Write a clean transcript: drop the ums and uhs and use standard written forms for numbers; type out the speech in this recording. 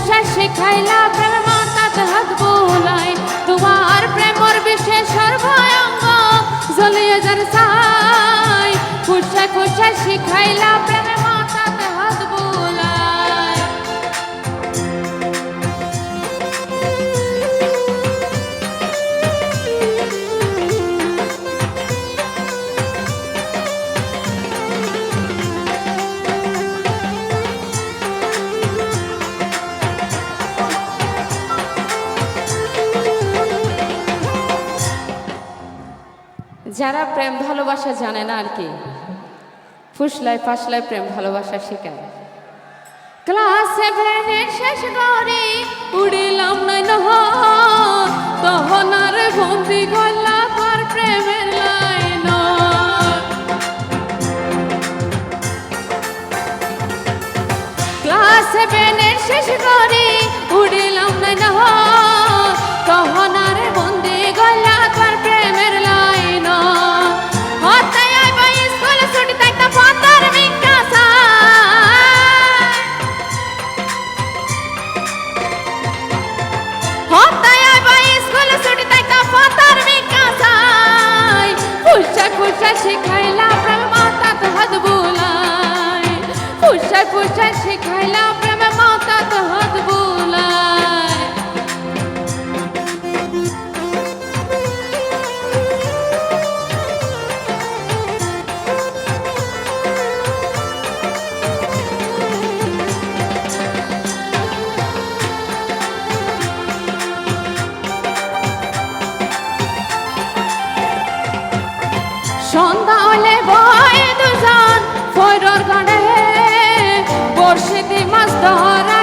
খুশা শিখাইলা প্রেম মাতাত হাত বুলাই তোমার প্রেমর বিশেষ সর্বঙ্গ জ্বলিয়ে যার ছাই খুশা খুশা শিখাইলা প্রেম মাতাত হাত বুলাই যারা প্রেম ভালোবাসা জানে না আর কি ফুসলায় ফাসলায় প্রেম ভালোবাসা শেখায় ক্লাস 7 শেষ করে উড়িলাম নাই নহ তখন আর বন্দি গলা পর প্রেমের লাইন ক্লাস 7 শেষ করে উড়িলাম নাই নহ তখন আর বন্দি গলা পর প্রেমের লাইন হতায় আইবা স্কুল ছুটি থাকতা ফাতার বিকাশা হতায় আইবা স্কুল ছুটি থাকতা ফাতার বিকাশা খুশা খুশা শিখাইলা প্রেম মাতাত হাত বুলাই খুশা খুশা শিখাইলা প্রেম মাতাত হাত বুলাই সন্ধ্যা হলে বয় দুজন ফয়রর গড়ে বর্ষিতে মাছ ধরা